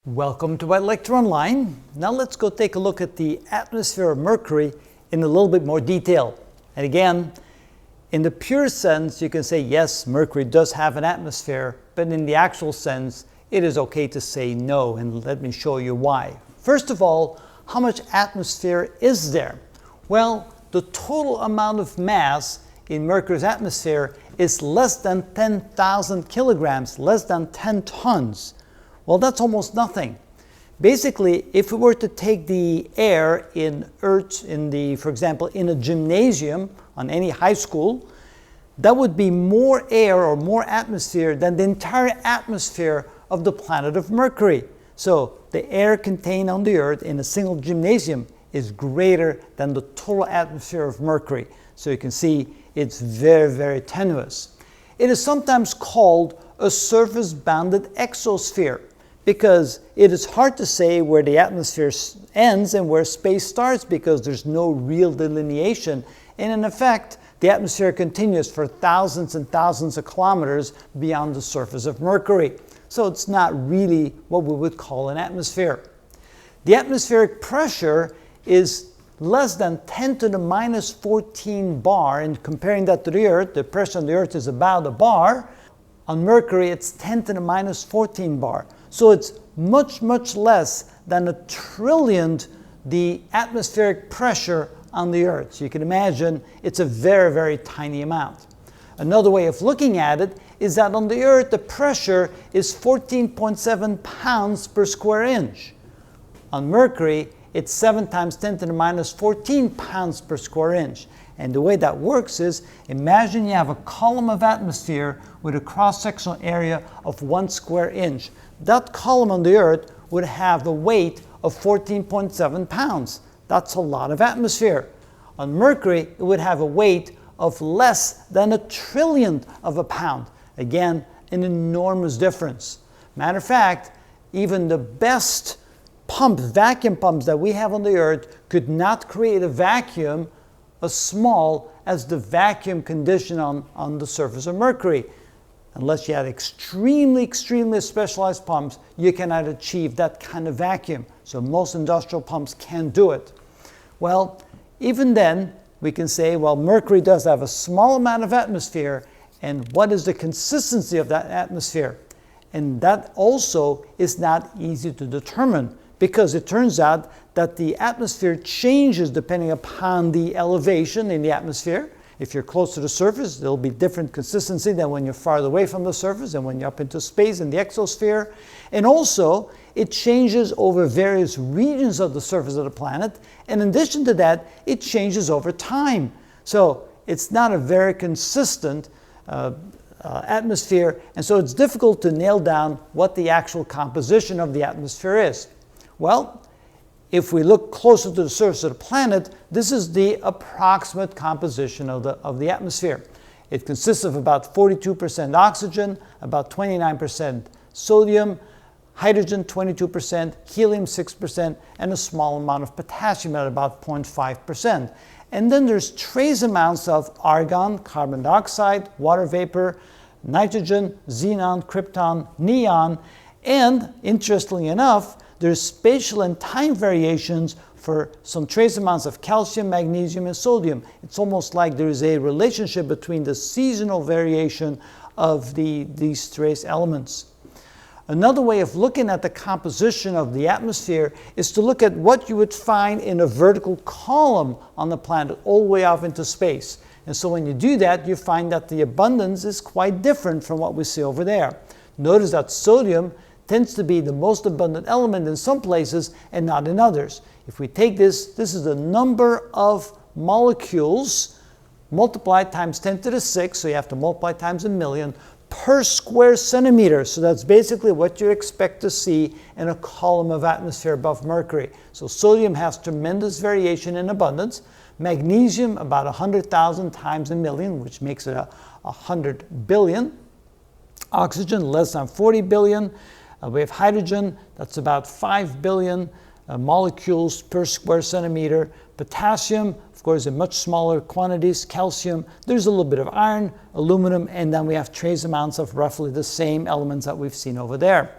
Welcome to White Lecture Online. Now let's go take a look at the atmosphere of Mercury in a little bit more detail. And again, in the pure sense, you can say, yes, Mercury does have an atmosphere, but in the actual sense, it is okay to say no, and let me show you why. First of all, how much atmosphere is there? Well, the total amount of mass in Mercury's atmosphere is less than 10,000 kilograms, less than 10 tons. Well, that's almost nothing. Basically, if we were to take the air in Earth, for example, in a gymnasium on any high school, that would be more air or more atmosphere than the entire atmosphere of the planet of Mercury. So the air contained on the Earth in a single gymnasium is greater than the total atmosphere of Mercury. So you can see it's very, very tenuous. It is sometimes called a surface-bounded exosphere, because it is hard to say where the atmosphere ends and where space starts because there's no real delineation. And in effect, the atmosphere continues for thousands and thousands of kilometers beyond the surface of Mercury. So it's not really what we would call an atmosphere. The atmospheric pressure is less than 10 to the minus 14 bar, and comparing that to the Earth, the pressure on the Earth is about a bar. On Mercury, it's 10 to the minus 14 bar. So it's much, much less than 1 trillionth the atmospheric pressure on the Earth. So you can imagine it's a very, very tiny amount. Another way of looking at it is that on the Earth, the pressure is 14.7 pounds per square inch. On Mercury, it's 7 times 10 to the minus 14 pounds per square inch. And the way that works is, imagine you have a column of atmosphere with a cross-sectional area of 1 square inch. That column on the Earth would have the weight of 14.7 pounds. That's a lot of atmosphere. On Mercury, it would have a weight of less than 1 trillionth of a pound. Again, an enormous difference. Matter of fact, even the best vacuum pumps that we have on the Earth could not create a vacuum as small as the vacuum condition on the surface of Mercury. Unless you had extremely, extremely specialized pumps, you cannot achieve that kind of vacuum. So most industrial pumps can't do it. Well, even then, we can say, well, Mercury does have a small amount of atmosphere, and what is the consistency of that atmosphere? And that also is not easy to determine, because it turns out that the atmosphere changes depending upon the elevation in the atmosphere. If you're close to the surface, there'll be different consistency than when you're farther away from the surface and when you're up into space in the exosphere. And also, it changes over various regions of the surface of the planet. And in addition to that, it changes over time. So it's not a very consistent atmosphere, and so it's difficult to nail down what the actual composition of the atmosphere is. Well, if we look closer to the surface of the planet, this is the approximate composition of the atmosphere. It consists of about 42% oxygen, about 29% sodium, hydrogen 22%, helium 6%, and a small amount of potassium at about 0.5%. And then there's trace amounts of argon, carbon dioxide, water vapor, nitrogen, xenon, krypton, neon, and interestingly enough, there's spatial and time variations for some trace amounts of calcium, magnesium, and sodium. It's almost like there is a relationship between the seasonal variation of these trace elements. Another way of looking at the composition of the atmosphere is to look at what you would find in a vertical column on the planet all the way off into space. And so when you do that, you find that the abundance is quite different from what we see over there. Notice that sodium tends to be the most abundant element in some places and not in others. If we take this is the number of molecules multiplied times 10 to the 6, so you have to multiply times 1,000,000 per square centimeter. So that's basically what you expect to see in a column of atmosphere above Mercury. So sodium has tremendous variation in abundance. Magnesium about 100,000 times 1,000,000, which makes it 100 billion. Oxygen less than 40 billion. We have hydrogen, that's about 5 billion molecules per square centimeter. Potassium, of course, in much smaller quantities. Calcium, there's a little bit of iron, aluminum, and then we have trace amounts of roughly the same elements that we've seen over there.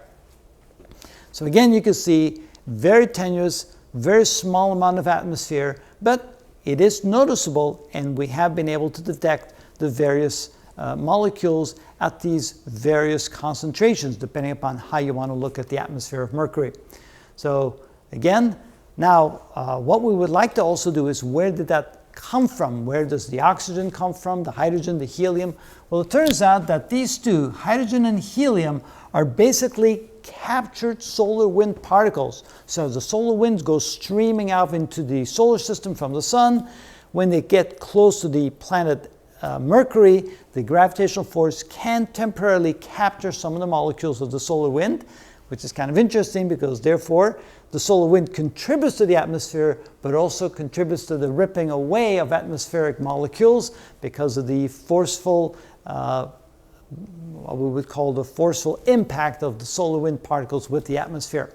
So again, you can see very tenuous, very small amount of atmosphere, but it is noticeable, and we have been able to detect the various molecules at these various concentrations, depending upon how you want to look at the atmosphere of Mercury. So again, now what we would like to also do is, where did that come from? Where does the oxygen come from, the hydrogen, the helium? Well, it turns out that these two, hydrogen and helium, are basically captured solar wind particles. So the solar winds go streaming out into the solar system from the sun. When they get close to the planet Mercury, the gravitational force can temporarily capture some of the molecules of the solar wind, which is kind of interesting, because therefore the solar wind contributes to the atmosphere, but also contributes to the ripping away of atmospheric molecules because of the forceful, what we would call the forceful impact of the solar wind particles with the atmosphere.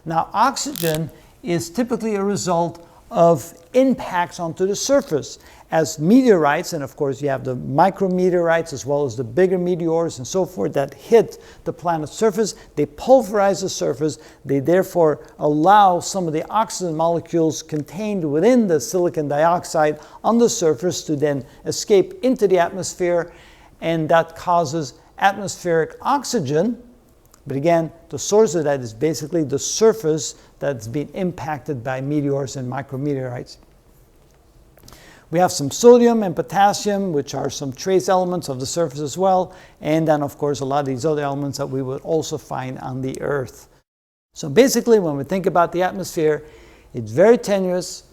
Now, oxygen is typically a result of impacts onto the surface as meteorites, and of course you have the micrometeorites as well as the bigger meteors and so forth that hit the planet's surface. They pulverize the surface. They therefore allow some of the oxygen molecules contained within the silicon dioxide on the surface to then escape into the atmosphere, and that causes atmospheric oxygen. But again, the source of that is basically the surface that's been impacted by meteors and micrometeorites. We have some sodium and potassium, which are some trace elements of the surface as well, and then of course a lot of these other elements that we would also find on the Earth. So basically, when we think about the atmosphere, it's very tenuous,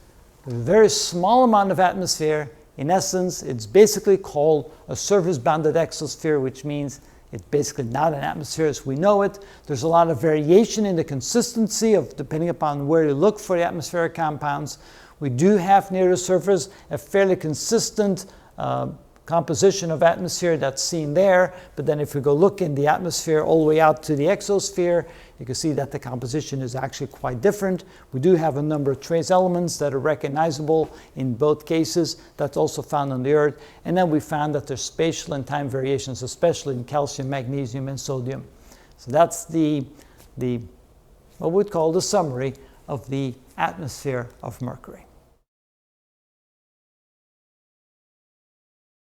a very small amount of atmosphere. In essence, it's basically called a surface-bounded exosphere, which means it's basically not an atmosphere as we know it. There's a lot of variation in the consistency of, depending upon where you look for the atmospheric compounds. We do have near the surface a fairly consistent composition of atmosphere that's seen there, but then if we go look in the atmosphere all the way out to the exosphere, you can see that the composition is actually quite different. We do have a number of trace elements that are recognizable in both cases. That's also found on the Earth. And then we found that there's spatial and time variations, especially in calcium, magnesium, and sodium. So that's the what we'd call the summary of the atmosphere of Mercury.